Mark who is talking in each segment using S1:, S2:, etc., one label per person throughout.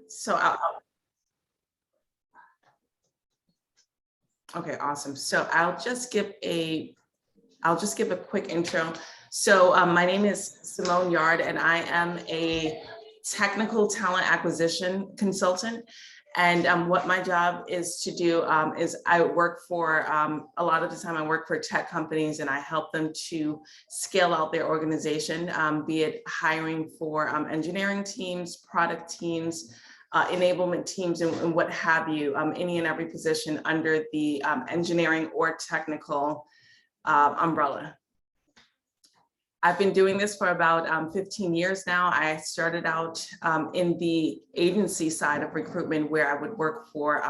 S1: So okay, awesome. So I'll just give a quick intro. So my name is Simone Yard, and I am a technical talent acquisition consultant. And what my job is to do is I work for, a lot of the time I work for tech companies, and I help them to scale out their organization, be it hiring for engineering teams, product teams, enablement teams, and what have you, any and every position under the engineering or technical umbrella. I've been doing this for about 15 years now. I started out in the agency side of recruitment, where I would work for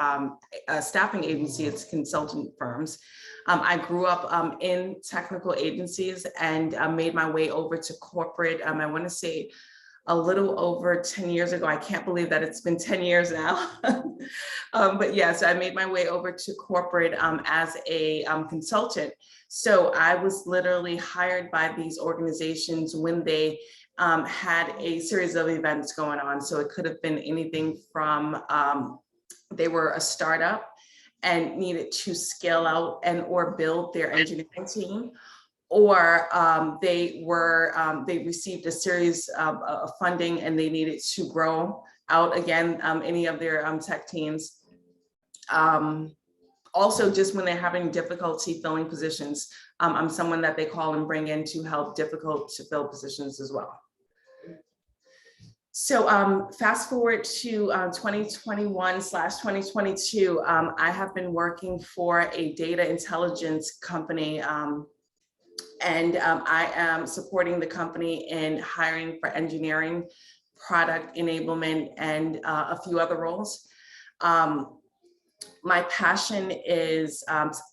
S1: a staffing agency, it's consultant firms. I grew up in technical agencies and made my way over to corporate. I want to say a little over 10 years ago. I can't believe that it's been 10 years now. But yeah, so I made my way over to corporate as a consultant. So I was literally hired by these organizations when they had a series of events going on. So it could have been anything from they were a startup and needed to scale out and or build their engineering team, or they received a series of funding and they needed to grow out again, any of their tech teams. Also, just when they're having difficulty filling positions, I'm someone that they call and bring in to help difficult to fill positions as well. So fast forward to 2021/2022, I have been working for a data intelligence company, and I am supporting the company in hiring for engineering, product enablement, and a few other roles. My passion is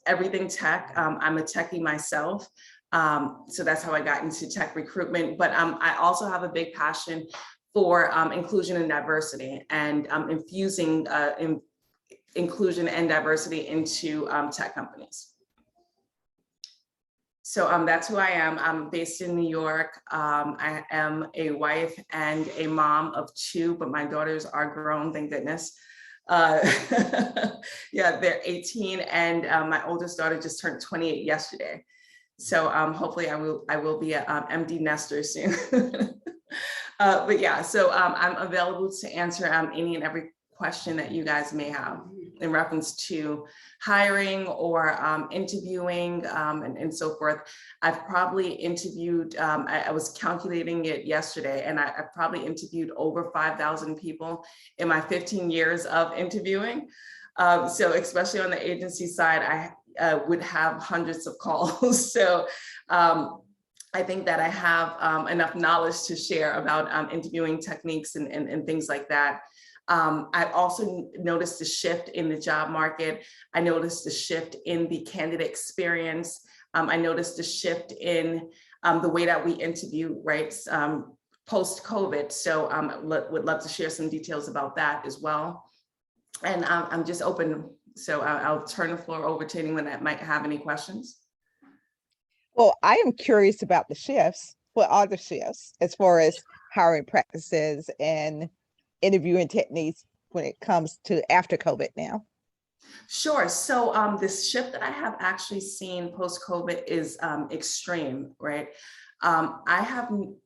S1: everything tech. I'm a techie myself. So that's how I got into tech recruitment. But I also have a big passion for inclusion and diversity, and infusing inclusion and diversity into tech companies. So that's who I am. I'm based in New York. I am a wife and a mom of two, but my daughters are grown, thank goodness. Yeah, they're 18, and my oldest daughter just turned 28 yesterday. So hopefully I will be an empty nester soon. But yeah, so I'm available to answer any and every question that you guys may have in reference to hiring or interviewing and so forth. I've probably interviewed, I was calculating it yesterday, and I've probably interviewed over 5,000 people in my 15 years of interviewing. So especially on the agency side, I would have hundreds of calls. So I think that I have enough knowledge to share about interviewing techniques and things like that. I also noticed a shift in the job market. I noticed a shift in the candidate experience. I noticed a shift in the way that we interview, right, post-COVID. So would love to share some details about that as well. And I'm just open. So I'll turn the floor over to anyone that might have any questions.
S2: Well, I am curious about the shifts. What are the shifts as far as hiring practices and interviewing techniques when it comes to after COVID now?
S1: Sure. So this shift that I have actually seen post-COVID is extreme, right? I haven't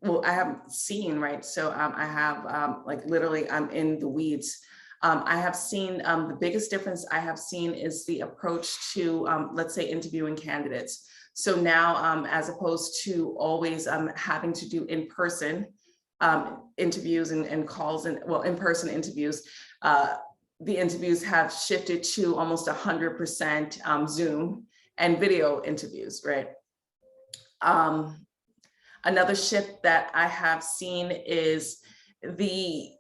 S1: seen, right? So I have like literally I'm in the weeds. I have seen the biggest difference I have seen is the approach to, let's say, interviewing candidates. So now, as opposed to always having to do in-person interviews and calls, and well, in-person interviews, the interviews have shifted to almost 100% Zoom and video interviews, right? Another shift that I have seen is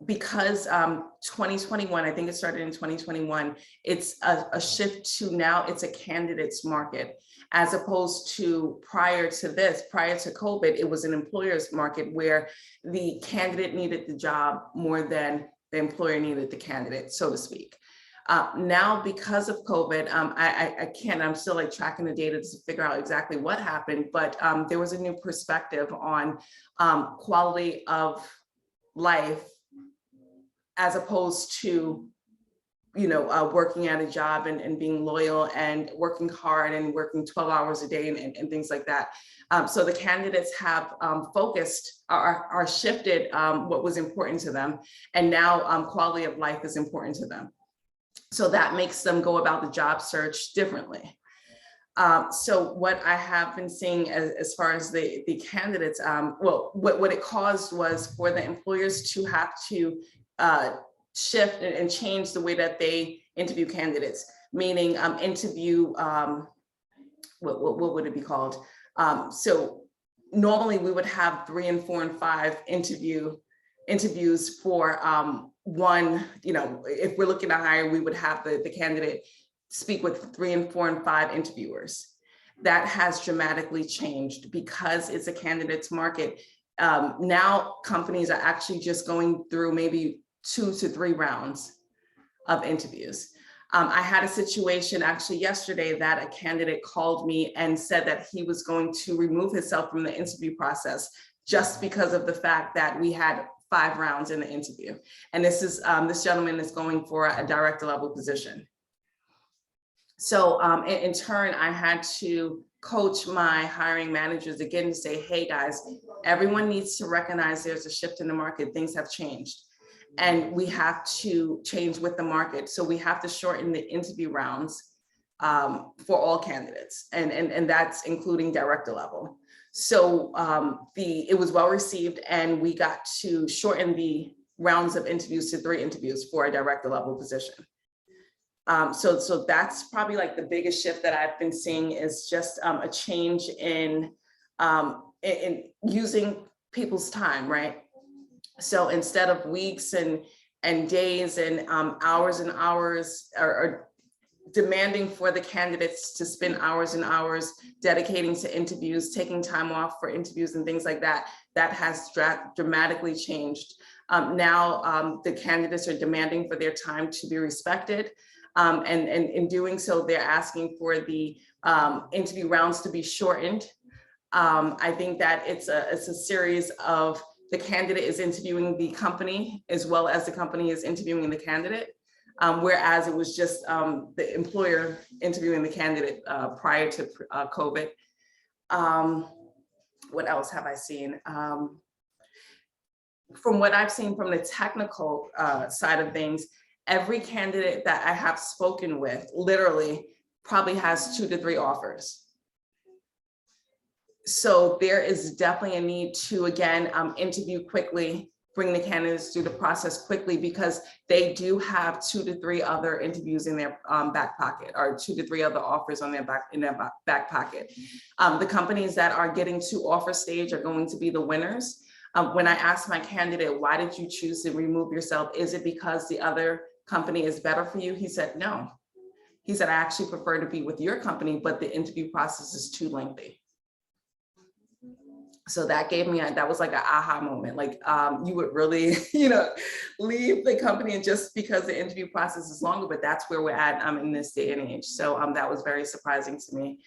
S1: because 2021, I think it started in 2021, it's a shift to now it's a candidate's market, as opposed to prior to COVID, it was an employer's market where the candidate needed the job more than the employer needed the candidate, so to speak. Now, because of COVID, I'm still like tracking the data to figure out exactly what happened, but there was a new perspective on quality of life as opposed to, working at a job and being loyal and working hard and working 12 hours a day and things like that. So the candidates have focused, are shifted what was important to them. And now quality of life is important to them. So that makes them go about the job search differently. So what I have been seeing as far as the candidates, what it caused was for the employers to have to shift and change the way that they interview candidates, meaning interview, what would it be called? So normally we would have 3 and 4 and 5 interviews for one, if we're looking to hire, we would have the candidate speak with 3 and 4 and 5 interviewers. That has dramatically changed because it's a candidate's market. Now companies are actually just going through maybe 2 to 3 rounds of interviews. I had a situation actually yesterday that a candidate called me and said that he was going to remove himself from the interview process just because of the fact that we had 5 rounds in the interview. And this gentleman is going for a director level position. So in turn, I had to coach my hiring managers again to say, hey guys, everyone needs to recognize there's a shift in the market, things have changed. And we have to change with the market. So we have to shorten the interview rounds for all candidates. And that's including director level. So it was well received, and we got to shorten the rounds of interviews to 3 interviews for a director level position. So that's probably like the biggest shift that I've been seeing, is just a change in using people's time, right? So instead of weeks and days and hours and hours, or demanding for the candidates to spend hours and hours dedicating to interviews, taking time off for interviews and things like that, that has dramatically changed. Now the candidates are demanding for their time to be respected. And in doing so, they're asking for the interview rounds to be shortened. I think that it's a series of, the candidate is interviewing the company as well as the company is interviewing the candidate, whereas it was just the employer interviewing the candidate prior to COVID. What else have I seen? From what I've seen from the technical side of things, every candidate that I have spoken with literally probably has 2 to 3 offers. So there is definitely a need to, again, interview quickly, bring the candidates through the process quickly, because they do have 2 to 3 other interviews in their back pocket, or 2 to 3 other offers on their back pocket. The companies that are getting to offer stage are going to be the winners. When I asked my candidate, why did you choose to remove yourself? Is it because the other company is better for you? He said, no. He said, I actually prefer to be with your company, but the interview process is too lengthy. So that gave me, that was like an aha moment. Like you would really, leave the company and just because the interview process is longer, but that's where we're at in this day and age. So that was very surprising to me.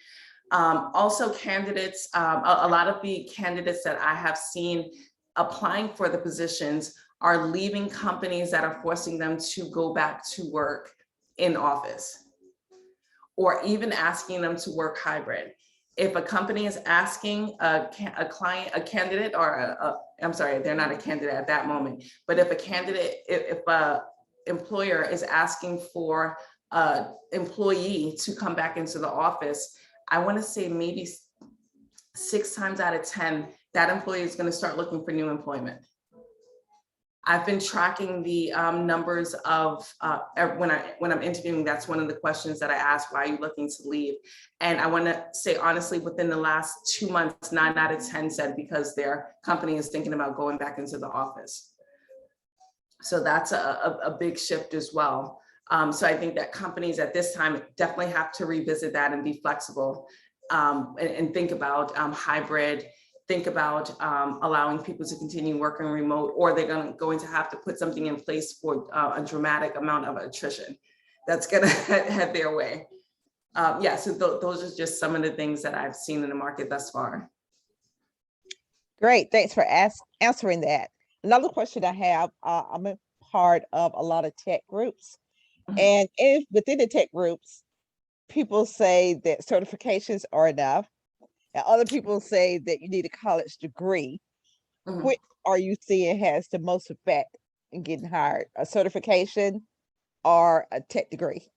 S1: Also candidates, a lot of the candidates that I have seen applying for the positions are leaving companies that are forcing them to go back to work in office, or even asking them to work hybrid. If a company is asking a candidate, or I'm sorry, they're not a candidate at that moment, but if a employer is asking for an employee to come back into the office, I want to say maybe 6 times out of 10, that employee is going to start looking for new employment. I've been tracking the numbers of when I'm interviewing, that's one of the questions that I ask, why are you looking to leave? And I want to say, honestly, within the last 2 months, 9 out of 10 said because their company is thinking about going back into the office. So that's a big shift as well. So I think that companies at this time definitely have to revisit that and be flexible, and think about hybrid, think about allowing people to continue working remote, or they're going to have to put something in place for a dramatic amount of attrition that's going to head their way. Yeah, so those are just some of the things that I've seen in the market thus far.
S2: Great, thanks for answering that. Another question I have, I'm part of a lot of tech groups.
S1: Mhm.
S2: And if within the tech groups, people say that certifications are enough, and other people say that you need a college degree.
S1: Mhm.
S2: Which are you seeing has the most effect in getting hired? A certification or a tech degree?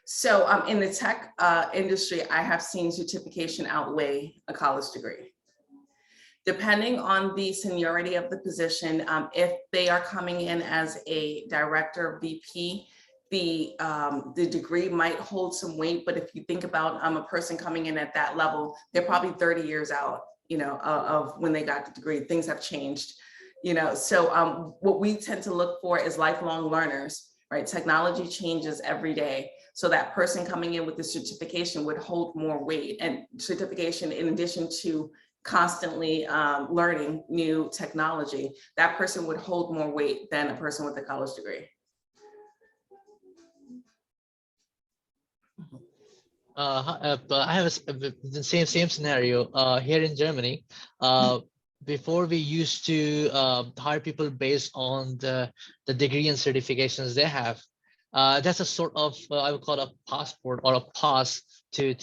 S1: So in the tech industry, I have seen certification outweigh a college degree. Depending on the seniority of the position, if they are coming in as a director, VP, the degree might hold some weight. But if you think about a person coming in at that level, they're probably 30 years out, of when they got the degree. Things have changed, So what we tend to look for is lifelong learners, right? Technology changes every day. So that person coming in with the certification would hold more weight, and certification, in addition to constantly learning new technology, that person would hold more weight than a person with a college degree.
S3: I have the same scenario here in Germany. Before we used to hire people based on the degree and certifications they have. That's a sort of I would call it a passport or a pass to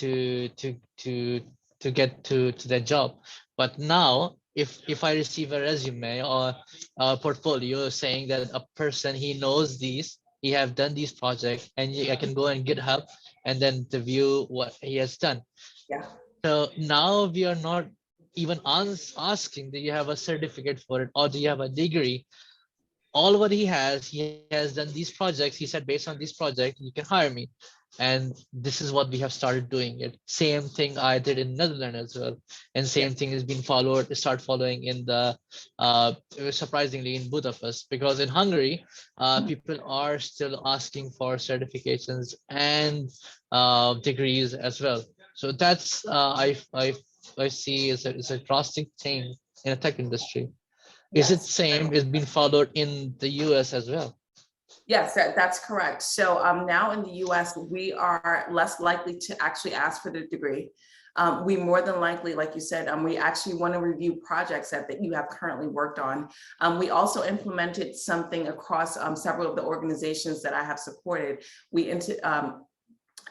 S3: get to their job. But now, if I receive a resume or a portfolio saying that a person, he knows these, he have done these projects, and I can go and GitHub and then to view what he has done.
S1: Yeah.
S3: So now we are not even asking, do you have a certificate for it or do you have a degree? All what he has done these projects. He said, based on these projects, you can hire me. And this is what we have started doing it. Same thing I did in Netherlands as well. And same thing is being start following in the, surprisingly in Budapest, because in Hungary, people are still asking for certifications and degrees as well. So that's, I see is a drastic change in the tech industry. Is it
S1: Yes.
S3: same is being followed in the US as well?
S1: Yes, that's correct. So now in the US, we are less likely to actually ask for the degree. We more than likely, like you said, we actually want to review projects that you have currently worked on. We also implemented something across several of the organizations that I have supported. We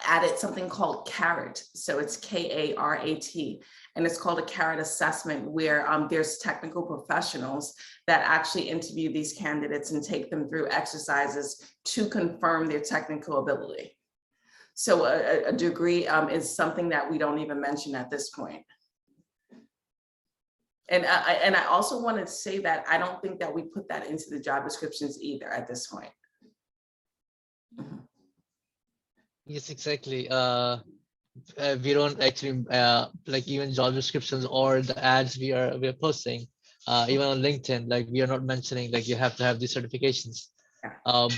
S1: added something called CARAT. So it's KARAT, and it's called a CARAT assessment, where there's technical professionals that actually interview these candidates and take them through exercises to confirm their technical ability. So a degree is something that we don't even mention at this point. And I also want to say that I don't think that we put that into the job descriptions either at this point.
S3: Yes, exactly. We don't actually like even job descriptions or the ads we are posting, even on LinkedIn. Like we are not mentioning like you have to have these certifications.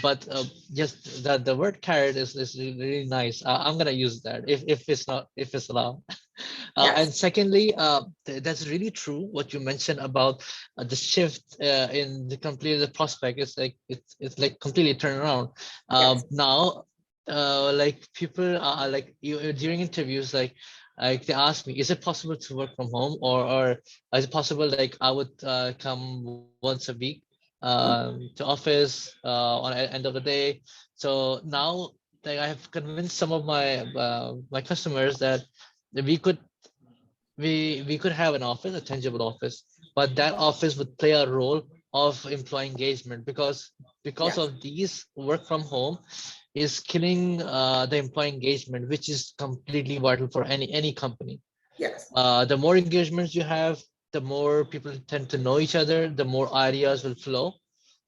S3: But just the word carrot is really nice. I'm gonna use that if it's allowed.
S1: Yes.
S3: And secondly, that's really true what you mentioned about the shift in the prospect. It's like completely turned around.
S1: Yes.
S3: Now, like people are like during interviews, like they ask me, is it possible to work from home, or is it possible like I would come once a week to office on the end of the day. So now, like I have convinced some of my customers that we could have an office, a tangible office, but that office would play a role of employee engagement, because
S1: Yes.
S3: of these work from home is killing the employee engagement, which is completely vital for any company.
S1: Yes.
S3: The more engagements you have, the more people tend to know each other, the more ideas will flow.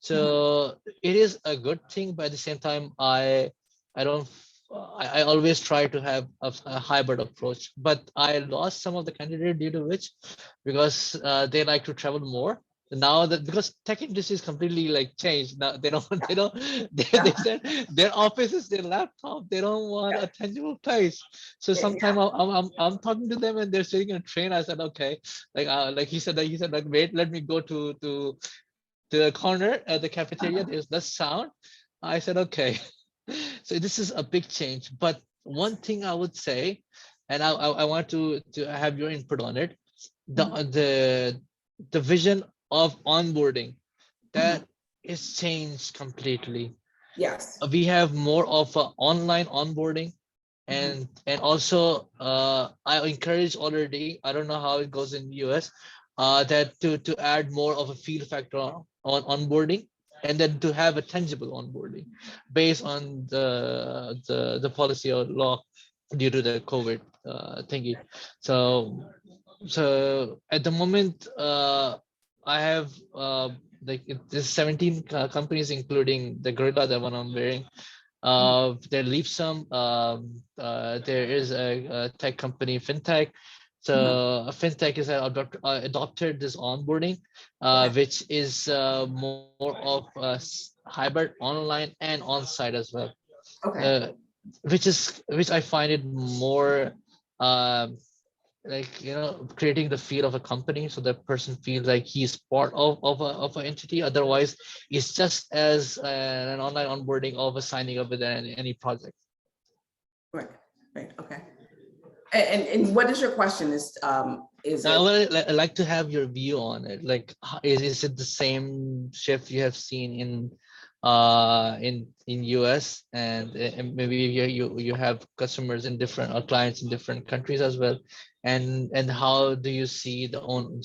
S3: So it is a good thing, but at the same time, I don't I always try to have a hybrid approach. But I lost some of the candidates due to which, because they like to travel more. Now that because tech industry is completely like changed now, they said their office is their laptop. They don't want a tangible place. So sometimes I'm talking to them and they're sitting in a train. I said, okay, like he said like, wait, let me go to the corner at the cafeteria. There's less sound. I said, okay. So this is a big change. But one thing I would say, and I want to have your input on it, the the vision of onboarding, that it's changed completely.
S1: Yes.
S3: We have more of a online onboarding,
S1: Mhm.
S3: and also I encourage already, I don't know how it goes in the US, that to add more of a feel factor on onboarding, and then to have a tangible onboarding based on the policy or law due to the COVID thingy. So at the moment, I have there's 17 companies, including the Gorilla, the one I'm wearing. There leaves some. There is a tech company, fintech.
S1: Mhm.
S3: So fintech is adopted this onboarding,
S1: Okay.
S3: which is more of hybrid online and on-site as well.
S1: Okay.
S3: Uh, which I find it more um, like, creating the feel of a company, so that person feels like he's part of an entity. Otherwise it's just as an online onboarding of a signing up with any project.
S1: Right. Right. Okay. And what is your question? Is
S3: Now, I
S1: it?
S3: would like to have your view on it. Like, is it the same shift you have seen in US, and maybe you have customers in different, or clients in different countries as well, and how do you see the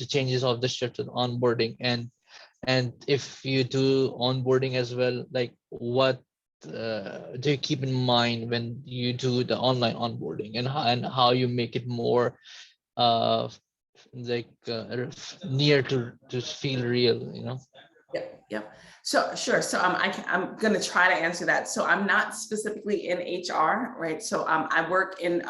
S3: changes of the shift in onboarding, and if you do onboarding as well, like what do you keep in mind when you do the online onboarding, and how you make it more uh near to feel real.
S1: Yeah. Yeah. So sure. So I'm gonna try to answer that. So I'm not specifically in HR, right? So I work in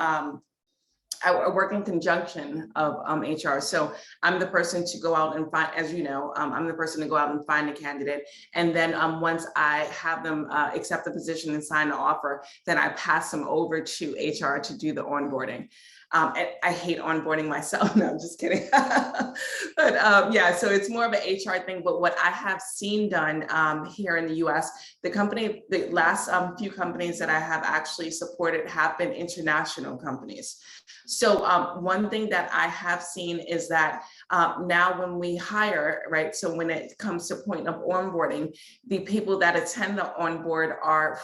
S1: conjunction of HR. So I'm the person to go out and find, as you know, I'm the person to go out and find a candidate. And then once I have them accept the position and sign the offer, then I pass them over to HR to do the onboarding. And I hate onboarding myself. No, I'm just kidding. But yeah, so it's more of an HR thing. But what I have seen done here in the US, the last few companies that I have actually supported have been international companies. So one thing that I have seen is that now when we hire, right, so when it comes to point of onboarding, the people that attend the onboard are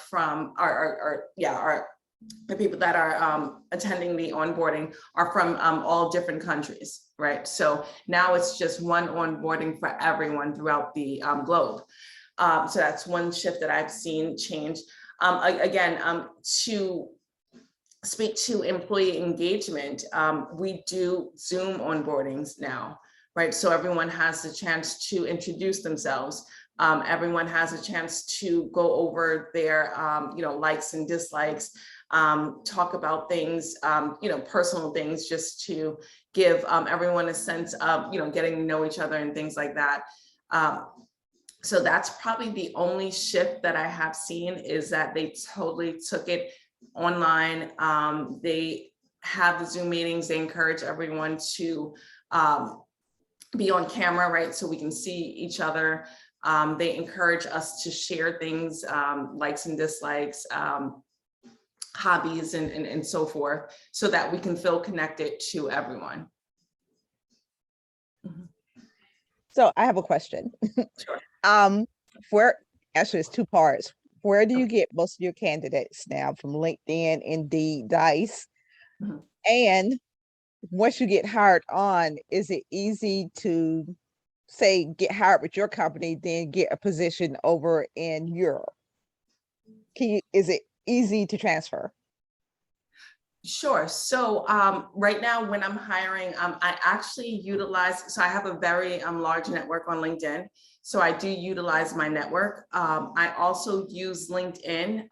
S1: the people that are attending the onboarding are from all different countries, right? So now it's just one onboarding for everyone throughout the globe. So that's one shift that I've seen change. Again, to speak to employee engagement, we do Zoom onboardings now, right? So everyone has the chance to introduce themselves. Everyone has a chance to go over their, likes and dislikes, talk about things, personal things, just to give everyone a sense of, getting to know each other and things like that. So that's probably the only shift that I have seen, is that they totally took it online. They have the Zoom meetings. They encourage everyone to be on camera, right? So we can see each other. They encourage us to share things, likes and dislikes, hobbies and so forth, so that we can feel connected to everyone.
S2: So I have a question.
S1: Sure.
S2: Where actually it's two parts. Where do you get most of your candidates now? From LinkedIn, Indeed, Dice?
S1: Mhm.
S2: And once you get hired on, is it easy to say get hired with your company, then get a position over in Europe? Is it easy to transfer?
S1: Sure. So right now, when I'm hiring, I actually utilize, so I have a very large network on LinkedIn. So I do utilize my network. I also use LinkedIn.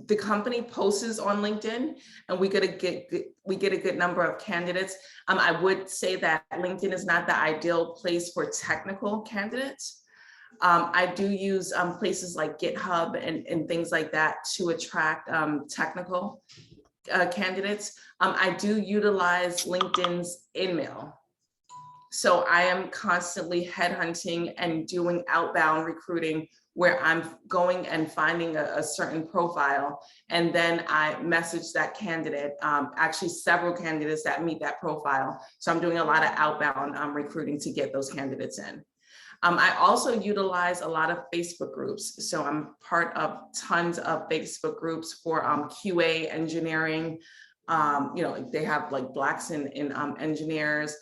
S1: The company posts on LinkedIn, and we get a good number of candidates. I would say that LinkedIn is not the ideal place for technical candidates. I do use places like GitHub and things like that to attract technical candidates. I do utilize LinkedIn's InMail. So I am constantly headhunting and doing outbound recruiting, where I'm going and finding a certain profile, and then I message that candidate, actually several candidates that meet that profile. So I'm doing a lot of outbound recruiting to get those candidates in. I also utilize a lot of Facebook groups. So I'm part of tons of Facebook groups for QA engineering. They have like Blacks in engineers,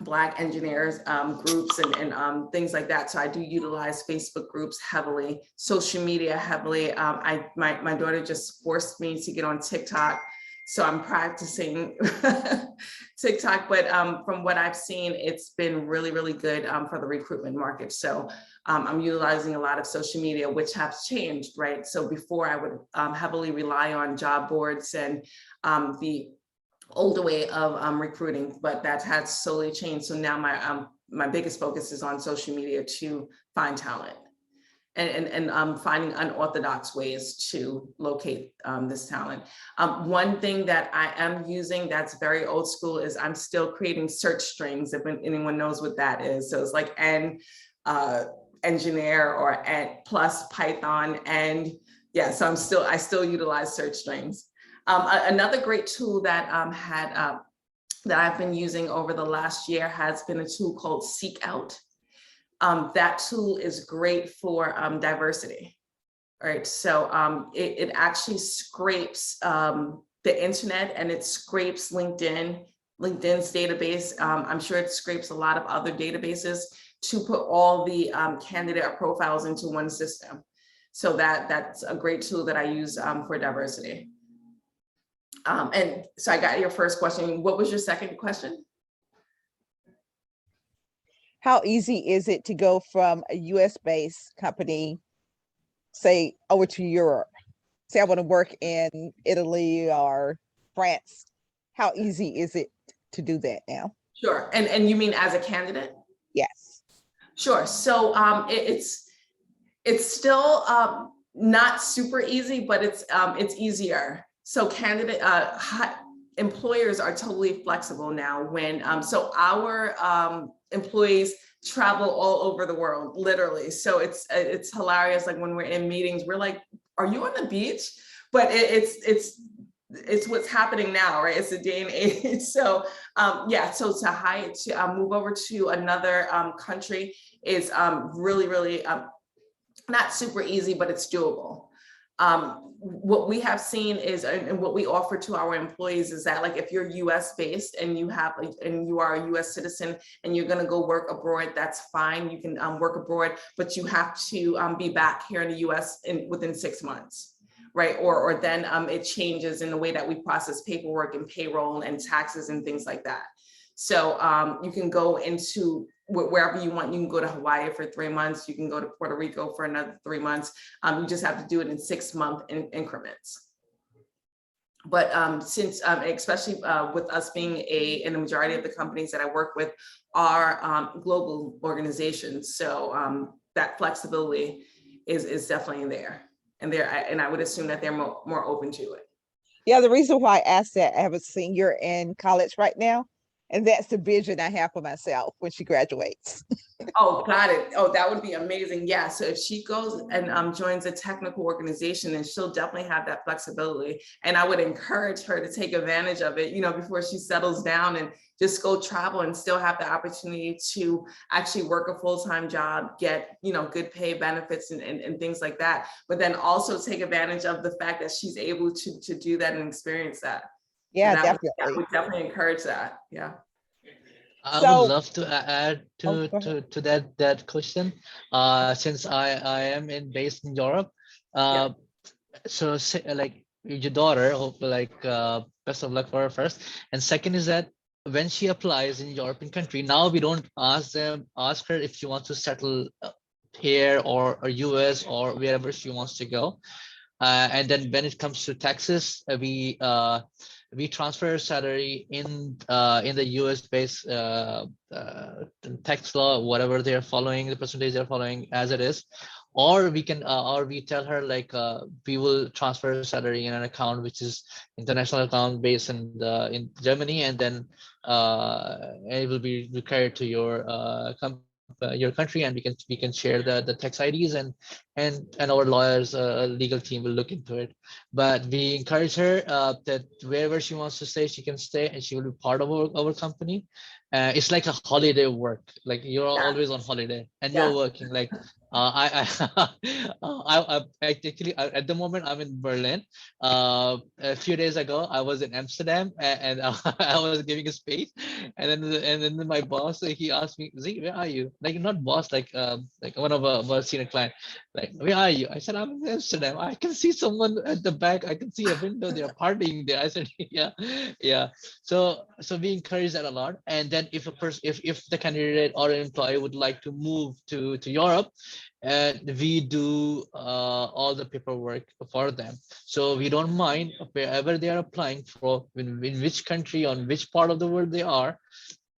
S1: Black engineers groups and things like that. So I do utilize Facebook groups heavily, social media heavily. My daughter just forced me to get on TikTok. So I'm practicing TikTok, but from what I've seen, it's been really, really good for the recruitment market. So I'm utilizing a lot of social media, which has changed, right? So before I would heavily rely on job boards and the older way of recruiting, but that has slowly changed. So now my biggest focus is on social media to find talent and finding unorthodox ways to locate this talent. One thing that I am using that's very old school is I'm still creating search strings, if anyone knows what that is. So it's like N engineer or N plus Python, and yeah, so I still utilize search strings. Another great tool that that I've been using over the last year has been a tool called Seek Out. That tool is great for diversity, right? So it actually scrapes the internet, and it scrapes LinkedIn's database. I'm sure it scrapes a lot of other databases to put all the candidate profiles into one system. So that's a great tool that I use for diversity. And so I got your first question. What was your second question?
S2: How easy is it to go from a US based company, say, over to Europe? Say I want to work in Italy or France. How easy is it to do that now?
S1: Sure. And you mean as a candidate?
S2: Yes.
S1: Sure. So it's still not super easy, but it's easier. So employers are totally flexible now. So our employees travel all over the world, literally. So it's hilarious. Like when we're in meetings, we're like, "Are you on the beach?" But it's what's happening now, right? It's a day and age. So so to move over to another country is really, really not super easy, but it's doable. What we have seen is, and what we offer to our employees is that, like, if you're US based and you are a US citizen and you're going to go work abroad, that's fine. You can work abroad, but you have to be back here in the US within 6 months. Right. Or then it changes in the way that we process paperwork and payroll and taxes and things like that. So you can go into wherever you want. You can go to Hawaii for 3 months. You can go to Puerto Rico for another 3 months. You just have to do it in 6-month increments. But since, especially with us being in the majority of the companies that I work with are global organizations. So that flexibility is definitely there. And I would assume that they're more open to it.
S2: Yeah, the reason why I asked that, I have a senior in college right now, and that's the vision I have for myself when she graduates.
S1: Oh, got it. Oh, that would be amazing. Yeah. So if she goes and joins a technical organization, then she'll definitely have that flexibility. And I would encourage her to take advantage of it, before she settles down, and just go travel and still have the opportunity to actually work a full-time job, get, good pay, benefits and things like that. But then also take advantage of the fact that she's able to do that and experience that.
S2: Yeah,
S1: And
S2: definitely.
S1: I would definitely encourage that. Yeah.
S3: I
S2: So-
S3: would love to add
S2: Oh,
S3: to that question. Since I am based in Europe,
S1: Yeah.
S3: so like your daughter, hope best of luck for her first. And second is that when she applies in European country, now we don't ask her if she wants to settle here or US or wherever she wants to go. And then when it comes to taxes, we transfer salary in the US based tax law, whatever they're following, the percentage they're following as it is, or we can or we tell her we will transfer salary in an account which is international account based in Germany, and then it will be required to your company your country, and we can share the tax IDs, and our lawyers legal team will look into it. But we encourage her that wherever she wants to stay, she can stay, and she will be part of our company. It's like a holiday work, like you're
S1: Yeah,
S3: always on holiday and you're
S1: yeah.
S3: working. Like actually at the moment I'm in Berlin. A few days ago I was in Amsterdam, and I was giving a speech, and then my boss, he asked me, Z, where are you? Like, not boss, like one of our senior client, like, where are you? I said, I'm in Amsterdam. I can see someone at the back. I can see a window. They're partying there. I said, yeah, yeah. So we encourage that a lot. And then if a person, if the candidate or an employee would like to move to Europe, we do all the paperwork for them. So we don't mind wherever they are applying for, in which country, on which part of the world they are.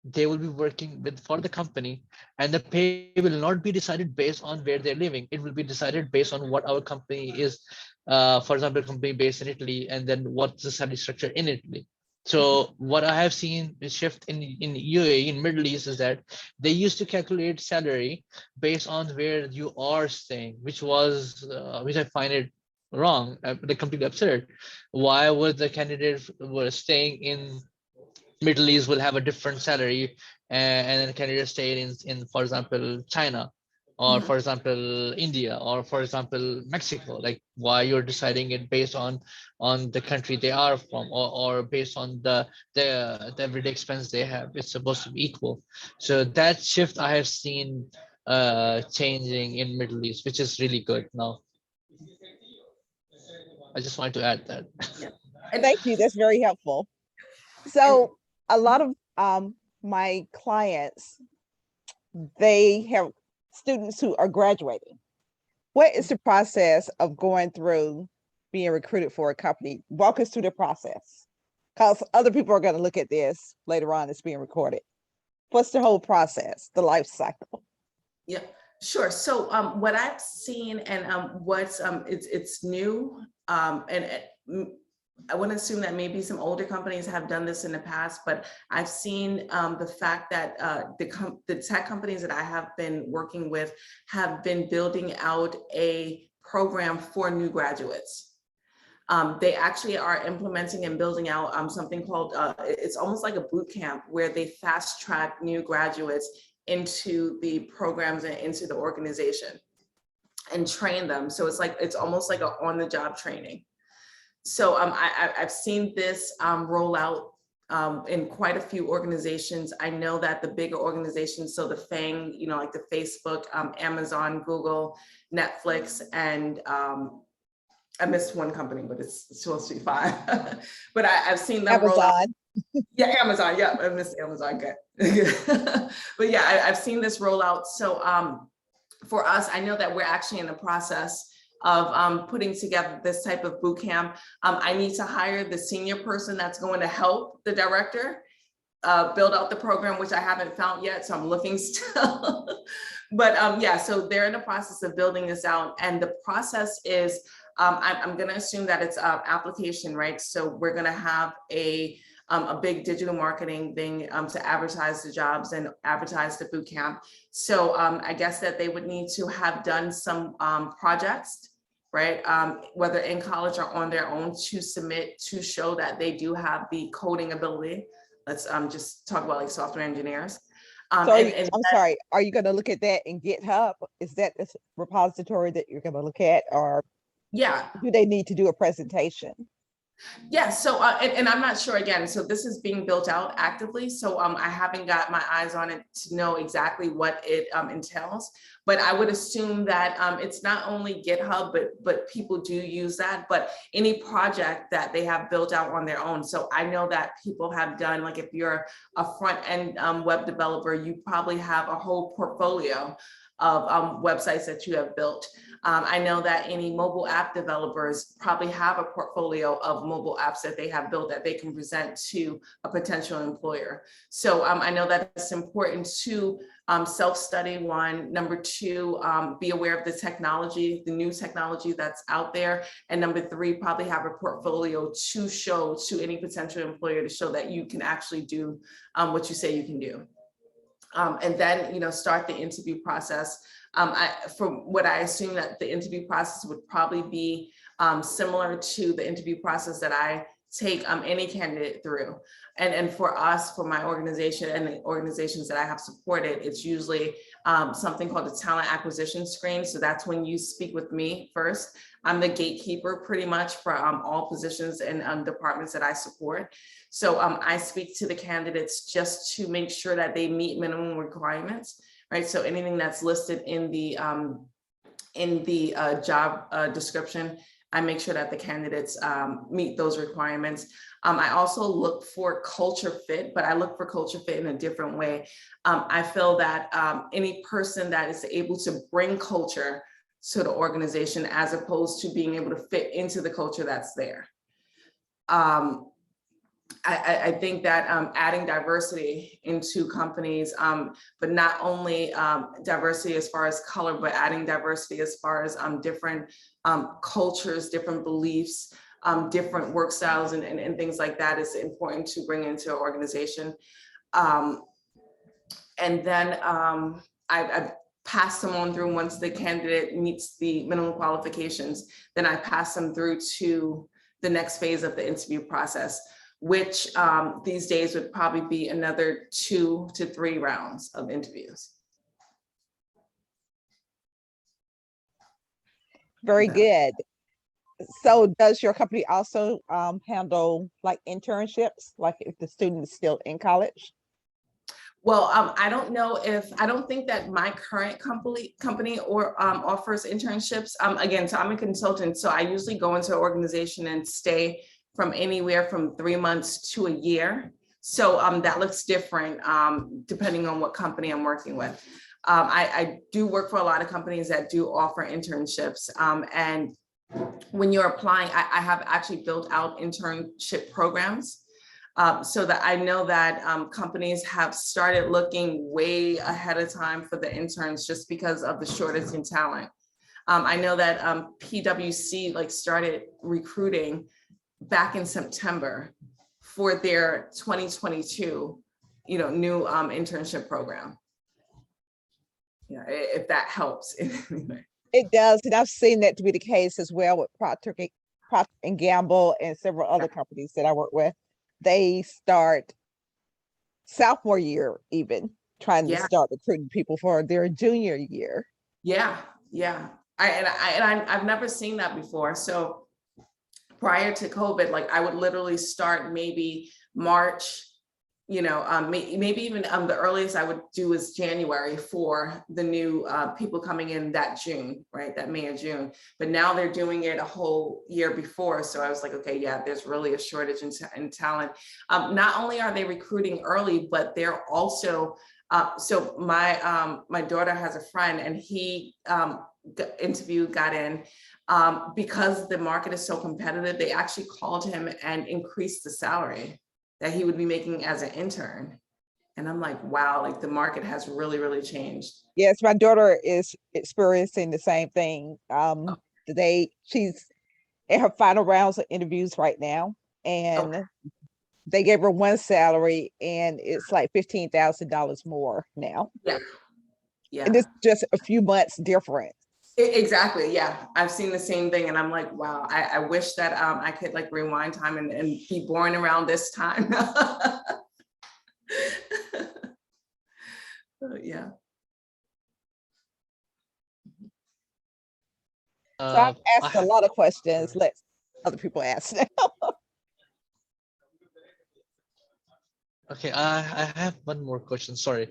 S3: They will be working with for the company, and the pay will not be decided based on where they're living. It will be decided based on what our company is. For example, company based in Italy, and then what's the salary structure in Italy. So what I have seen is shift in UAE, in Middle East, is that they used to calculate salary based on where you are staying, which I find it wrong, completely absurd. Why would the candidates were staying in Middle East will have a different salary, and then candidates stay in, for example, China, or
S1: Mhm.
S3: for example, India, or for example, Mexico? Like, why you're deciding it based on the country they are from, or based on the everyday expense they have? It's supposed to be equal. So that shift I have seen changing in Middle East, which is really good now. I just wanted to add that.
S1: Yeah. And
S2: Thank you. That's very helpful.
S1: and
S2: So a lot of my clients, they have students who are graduating. What is the process of going through being recruited for a company? Walk us through the process, because other people are going to look at this later on. It's being recorded. What's the whole process, the life cycle?
S1: yeah, sure. So what I've seen, and what's it's new, and I want to assume that maybe some older companies have done this in the past, but I've seen the fact that the tech companies that I have been working with have been building out a program for new graduates. They actually are implementing and building out something called, it's almost like a boot camp where they fast track new graduates into the programs and into the organization and train them. So it's almost like a on the job training. So I've seen this roll out in quite a few organizations. I know that the bigger organizations, so the FANG, like the Facebook, Amazon, Google, Netflix, and I missed one company, but it's supposed to be five. But I've seen them roll out.
S2: Amazon.
S1: Yeah, Amazon. Yeah, I missed Amazon. Good. But yeah, I've seen this roll out. So for us, I know that we're actually in the process of putting together this type of boot camp. I need to hire the senior person that's going to help the director build out the program, which I haven't found yet. So I'm looking still. But yeah, so they're in the process of building this out. And the process is, I'm going to assume that it's application, right? So we're going to have a big digital marketing thing to advertise the jobs and advertise the boot camp. So I guess that they would need to have done some projects, right? Whether in college or on their own, to submit to show that they do have the coding ability. Let's just talk about like software engineers.
S2: So I'm sorry, are you going to look at that in GitHub? Is that the repository that you're going to look at, or
S1: yeah,
S2: do they need to do a presentation?
S1: yeah, so and I'm not sure again, so this is being built out actively, so I haven't got my eyes on it to know exactly what it entails, but I would assume that it's not only GitHub, but people do use that, but any project that they have built out on their own. So I know that people have done, like if you're a front end web developer, you probably have a whole portfolio of websites that you have built. I know that any mobile app developers probably have a portfolio of mobile apps that they have built that they can present to a potential employer. So I know that it's important to self-study, one. Number two, be aware of the technology, the new technology that's out there. And number three, probably have a portfolio to show to any potential employer to show that you can actually do what you say you can do. And then, start the interview process. From what I assume that the interview process would probably be similar to the interview process that I take any candidate through. And for us, for my organization and the organizations that I have supported, it's usually something called a talent acquisition screen. So that's when you speak with me first. I'm the gatekeeper pretty much for all positions and departments that I support. So I speak to the candidates just to make sure that they meet minimum requirements, right? So anything that's listed in the job description, I make sure that the candidates meet those requirements. I also look for culture fit, but I look for culture fit in a different way. I feel that any person that is able to bring culture to the organization as opposed to being able to fit into the culture that's there. I think that adding diversity into companies, but not only diversity as far as color, but adding diversity as far as different cultures, different beliefs, different work styles and things like that is important to bring into an organization. And then I pass them on through once the candidate meets the minimum qualifications, then I pass them through to the next phase of the interview process, which these days would probably be another 2 to 3 rounds of interviews.
S2: Very good. So does your company also handle like internships, like if the student is still in college?
S1: Well, I don't think that my current company or offers internships. Again, so I'm a consultant, so I usually go into an organization and stay from anywhere from 3 months to a year. So that looks different depending on what company I'm working with. I do work for a lot of companies that do offer internships. And when you're applying, I have actually built out internship programs. So that I know that companies have started looking way ahead of time for the interns just because of the shortage in talent. I know that PwC started recruiting back in September for their 2022, new internship program. Yeah, if that helps.
S2: It does, and I've seen that to be the case as well with Procter and Gamble and several other companies that I work with. They start sophomore year even trying to start recruiting people for their junior year.
S1: Yeah. I've never seen that before. So prior to COVID, I would literally start maybe March, maybe even the earliest I would do is January for the new people coming in that June, right? That May or June. But now they're doing it a whole year before. So I was like, okay, yeah, there's really a shortage in talent. Not only are they recruiting early, but they're also, so my daughter has a friend and he got in. Because the market is so competitive, they actually called him and increased the salary that he would be making as an intern. And I'm like, wow, the market has really, really changed.
S2: Yes, my daughter is experiencing the same thing. She's in her final rounds of interviews right now, and they gave her one salary and it's like $15,000 more now.
S1: Yeah.
S2: And it's just a few months difference.
S1: Exactly. Yeah. I've seen the same thing. And I'm like, wow, I wish that I could rewind time and be born around this time. Yeah.
S2: So I've asked a lot of questions. Let other people ask now.
S3: Okay, I have one more question. Sorry.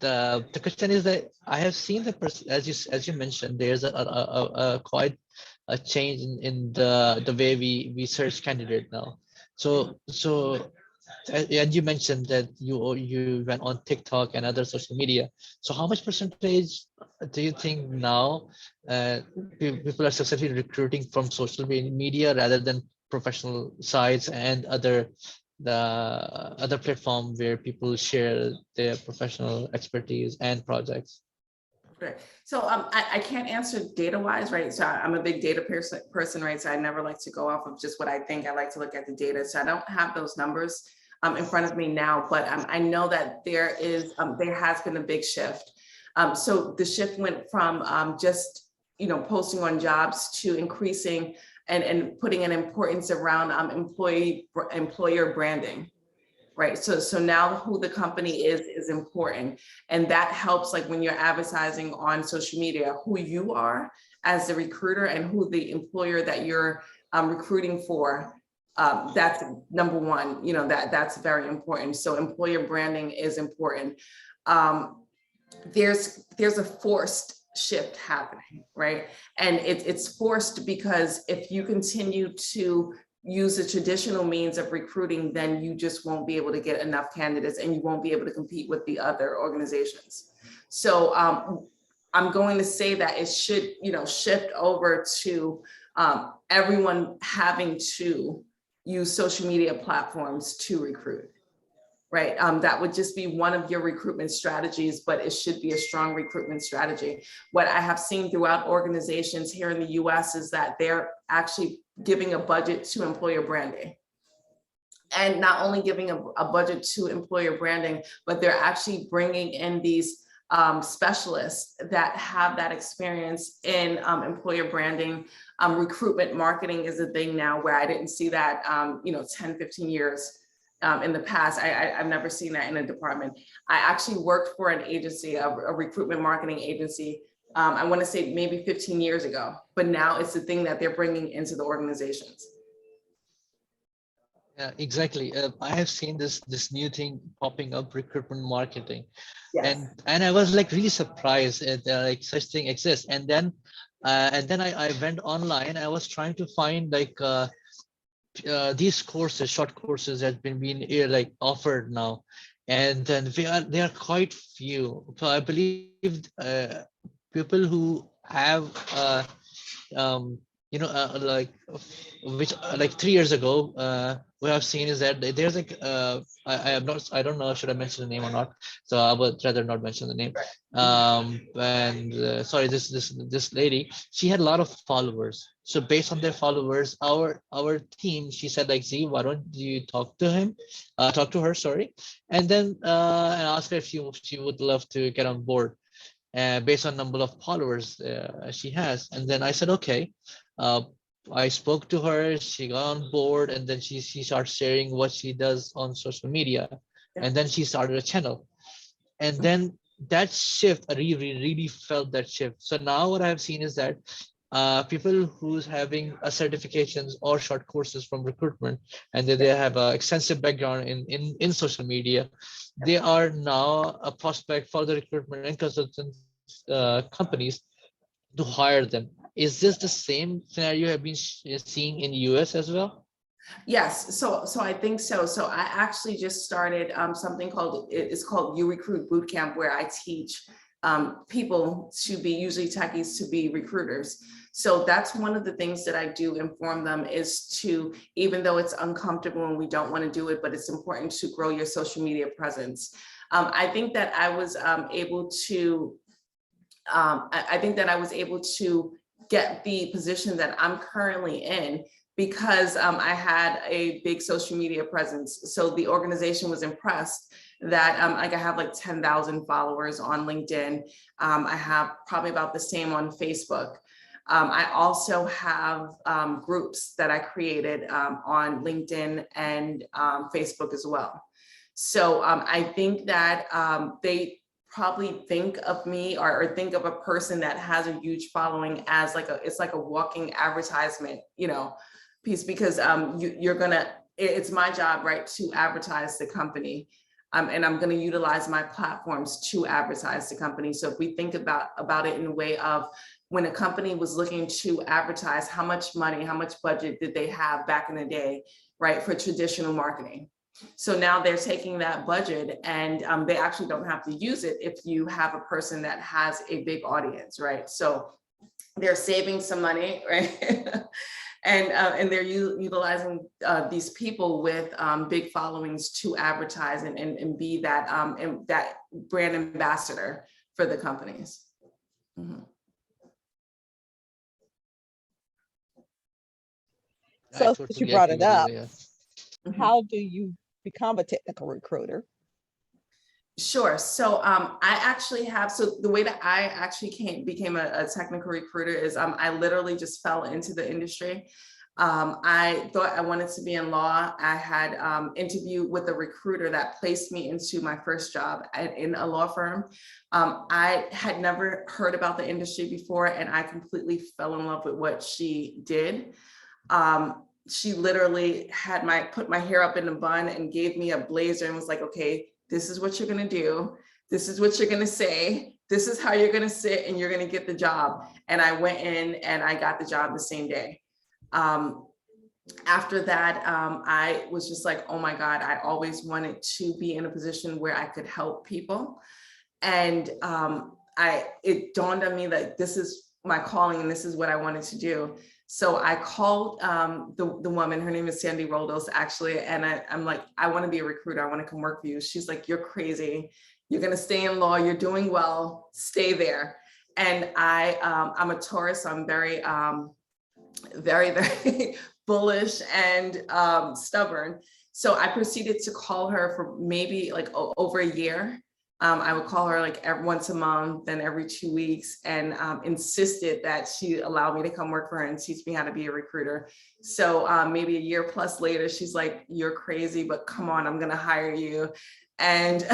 S3: The question is that I have seen the person, as you mentioned, there's a quite a change in the way we search candidate now. So and you mentioned that you went on TikTok and other social media. So how much percentage do you think now people are successfully recruiting from social media rather than professional sites and the other platform where people share their professional expertise and projects?
S1: Okay. So I can't answer data wise, right? So I'm a big data person, right? So I never like to go off of just what I think. I like to look at the data. So I don't have those numbers in front of me now, but I know that there has been a big shift. So the shift went from just, posting on jobs to increasing and putting an importance around employer branding. Right. So now who the company is important. And that helps, like when you're advertising on social media, who you are as the recruiter and who the employer that you're recruiting for. That's number one, that's very important. So employer branding is important. There's a forced shift happening, right? And it's forced because if you continue to use the traditional means of recruiting, then you just won't be able to get enough candidates and you won't be able to compete with the other organizations. So I'm going to say that it should, shift over to everyone having to use social media platforms to recruit, right? That would just be one of your recruitment strategies, but it should be a strong recruitment strategy. What I have seen throughout organizations here in the US is that they're actually giving a budget to employer branding. And not only giving a budget to employer branding, but they're actually bringing in these specialists that have that experience in employer branding. Recruitment marketing is a thing now where I didn't see that, 10, 15 years in the past. I've never seen that in a department. I actually worked for an agency, a recruitment marketing agency, I want to say maybe 15 years ago, but now it's the thing that they're bringing into the organizations.
S3: Yeah, exactly. I have seen this new thing popping up, recruitment marketing,
S1: Yes.
S3: and I was like really surprised that like such thing exists. And then I went online. I was trying to find like these courses, short courses that been like offered now, and then they are quite few. So I believe people who have like which like 3 years ago we have seen is that there's like I don't know, should I mention the name or not, so I would rather not mention the name. And sorry, this lady, she had a lot of followers, so based on their followers, our team, she said like, Z, why don't you talk to her, sorry, and then and ask her if she would love to get on board based on number of followers she has. And then I said, okay. I spoke to her, she got on board, and then she started sharing what she does on social media.
S1: Yeah.
S3: And then she started a channel. And then that shift, I really felt that shift. So now what I've seen is that people who's having a certifications or short courses from recruitment, and they have an extensive background in social media, they are now a prospect for the recruitment and consultants companies to hire them. Is this the same scenario you have been seeing in the US as well?
S1: Yes, so I think so. So I actually just started something it's called You Recruit Bootcamp, where I teach people to be, usually techies, to be recruiters. So that's one of the things that I do inform them is to, even though it's uncomfortable and we don't want to do it, but it's important to grow your social media presence. I think that I was able to get the position that I'm currently in because I had a big social media presence. So the organization was impressed that I have like 10,000 followers on LinkedIn. I have probably about the same on Facebook. I also have groups that I created on LinkedIn and Facebook as well. So I think that they probably think of me or think of a person that has a huge following as it's like a walking advertisement, piece, because it's my job, right, to advertise the company. And I'm going to utilize my platforms to advertise the company. So if we think about it in a way of when a company was looking to advertise, how much money, how much budget did they have back in the day, right, for traditional marketing? So now they're taking that budget and they actually don't have to use it if you have a person that has a big audience, right? So they're saving some money, right? And they're utilizing these people with big followings to advertise and be that brand ambassador for the companies. Mm-hmm.
S2: So since you brought it up,
S3: Yeah.
S2: how do you become a technical recruiter?
S1: Sure. So I actually have, so the way that I actually became a technical recruiter is I literally just fell into the industry. I thought I wanted to be in law. I had interviewed with a recruiter that placed me into my first job in a law firm. I had never heard about the industry before, and I completely fell in love with what she did. She literally had put my hair up in a bun and gave me a blazer and was like, okay, this is what you're gonna do. This is what you're gonna say. This is how you're gonna sit, and you're gonna get the job. And I went in and I got the job the same day. After that, I was just like, oh my God, I always wanted to be in a position where I could help people. And it dawned on me that this is my calling and this is what I wanted to do. So I called the woman, her name is Sandy Roldos, actually, and I'm like, I want to be a recruiter. I want to come work for you. She's like, you're crazy. You're going to stay in law. You're doing well. Stay there. And I'm a Taurus. So I'm very, very bullish and stubborn. So I proceeded to call her for maybe like over a year. I would call her like once a month, then every 2 weeks, and insisted that she allow me to come work for her and teach me how to be a recruiter. So maybe a year plus later, she's like, you're crazy, but come on, I'm gonna hire you. And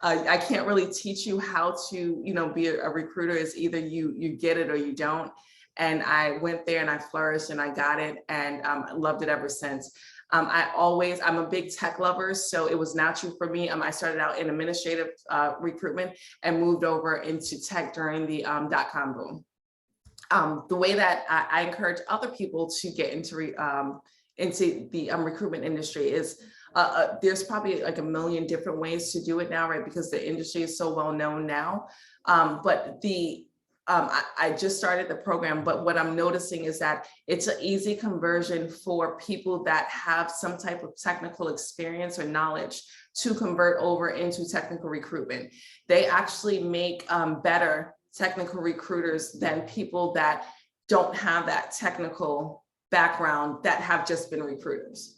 S1: I can't really teach you how to, be a recruiter. Is either you get it or you don't. And I went there and I flourished and I got it, and loved it ever since. I'm a big tech lover, so it was natural for me. I started out in administrative recruitment and moved over into tech during the .com boom. The way that I encourage other people to get into the recruitment industry is there's probably like a million different ways to do it now, right? Because the industry is so well known now. But I just started the program, but what I'm noticing is that it's an easy conversion for people that have some type of technical experience or knowledge to convert over into technical recruitment. They actually make better technical recruiters than people that don't have that technical background that have just been recruiters.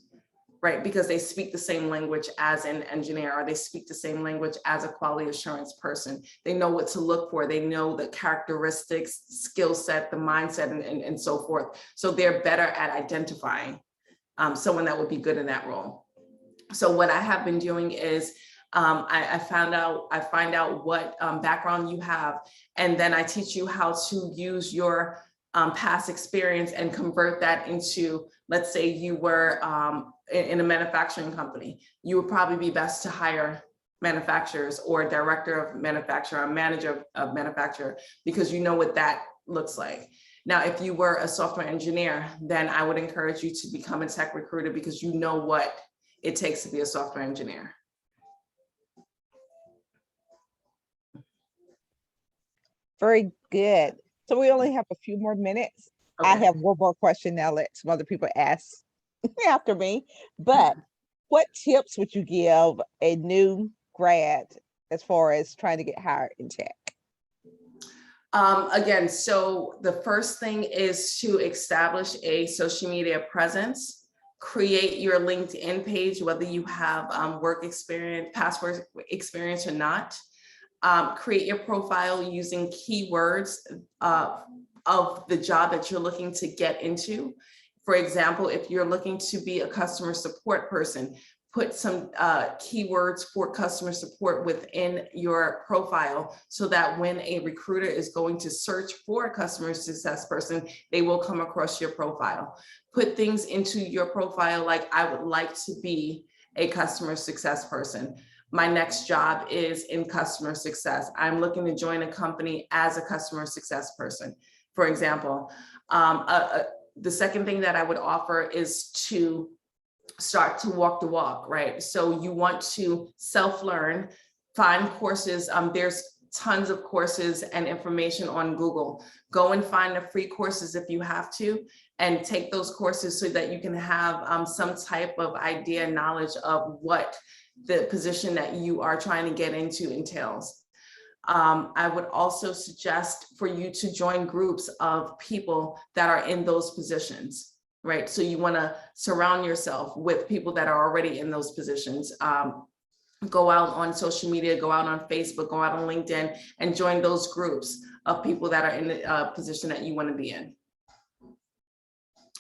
S1: Right, because they speak the same language as an engineer, or they speak the same language as a quality assurance person. They know what to look for. They know the characteristics, skill set, the mindset, and so forth. So they're better at identifying someone that would be good in that role. So what I have been doing is I find out what background you have, and then I teach you how to use your past experience and convert that into, let's say you were in a manufacturing company. You would probably be best to hire manufacturers or a director of manufacturer, a manager of manufacturer, because you know what that looks like. Now, if you were a software engineer, then I would encourage you to become a tech recruiter because you know what it takes to be a software engineer.
S2: Very good. So we only have a few more minutes.
S1: Okay.
S2: I have one more question now. Let some other people ask after me. But what tips would you give a new grad as far as trying to get hired in tech?
S1: Again, so the first thing is to establish a social media presence. Create your LinkedIn page, whether you have work experience, past work experience or not. Create your profile using keywords of the job that you're looking to get into. For example, if you're looking to be a customer support person, put some keywords for customer support within your profile so that when a recruiter is going to search for a customer success person, they will come across your profile. Put things into your profile like, I would like to be a customer success person. My next job is in customer success. I'm looking to join a company as a customer success person, for example. The second thing that I would offer is to start to walk the walk, right? So you want to self-learn, find courses. There's tons of courses and information on Google. Go and find the free courses if you have to, and take those courses so that you can have some type of idea and knowledge of what the position that you are trying to get into entails. I would also suggest for you to join groups of people that are in those positions. right? So you want to surround yourself with people that are already in those positions. Go out on social media, go out on Facebook, go out on LinkedIn, and join those groups of people that are in the position that you want to be in.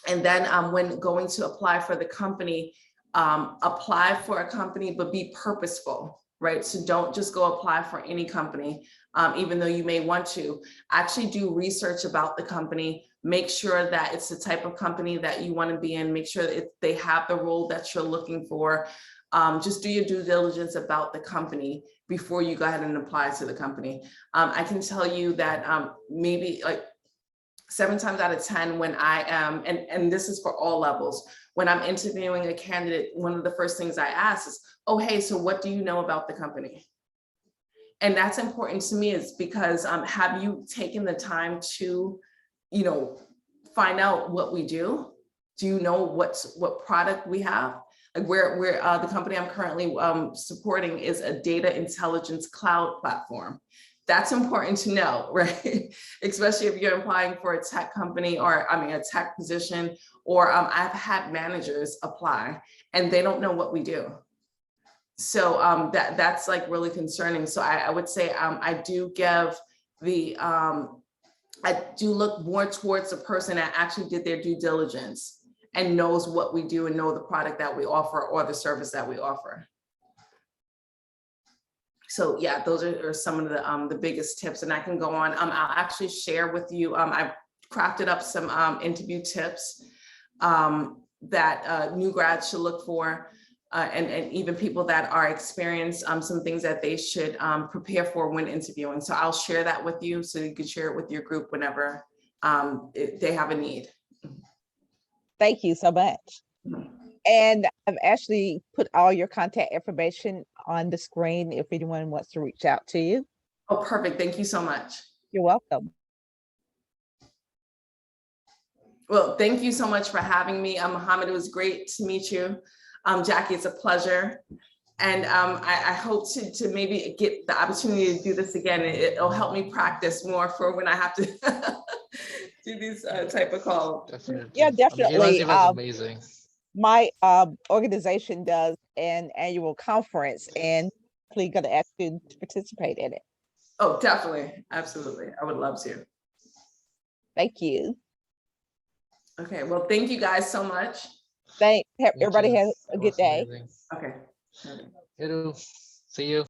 S1: And then when going to apply for the company, apply for a company, but be purposeful, right? So don't just go apply for any company, even though you may want to. Actually do research about the company, make sure that it's the type of company that you want to be in, make sure that they have the role that you're looking for. Just do your due diligence about the company before you go ahead and apply to the company. I can tell you that maybe like 7 times out of 10 when I am, and this is for all levels, when I'm interviewing a candidate, one of the first things I ask is, oh, hey, so what do you know about the company? And that's important to me is because have you taken the time to, find out what we do? Do you know what product we have? Like the company I'm currently supporting is a data intelligence cloud platform. That's important to know, right? Especially if you're applying for a tech company or a tech position, or I've had managers apply and they don't know what we do. So that's like really concerning. So I would say I do give the, I do look more towards the person that actually did their due diligence and knows what we do and know the product that we offer or the service that we offer. So yeah, those are some of the biggest tips, and I can go on. I'll actually share with you. I've crafted up some interview tips that new grads should look for, and even people that are experienced, some things that they should prepare for when interviewing. So I'll share that with you so you can share it with your group whenever they have a need.
S2: Thank you so much. And I've actually put all your contact information on the screen if anyone wants to reach out to you.
S1: Oh, perfect. Thank you so much.
S2: You're welcome.
S1: Well, thank you so much for having me. Mohammed, it was great to meet you. Jackie, it's a pleasure. And I hope to maybe get the opportunity to do this again. It'll help me practice more for when I have to do these type of calls.
S3: Definitely.
S2: Yeah, definitely.
S3: It was amazing.
S2: My organization does an annual conference, and please gonna ask you to participate in it.
S1: Oh, definitely. Absolutely. I would love to.
S2: Thank you.
S1: Okay. Well, thank you guys so much.
S2: Thanks.
S3: Thank
S2: Everybody
S3: you.
S2: has a
S3: It
S2: good
S3: was
S2: day.
S3: amazing.
S1: Okay.
S3: You too. See you.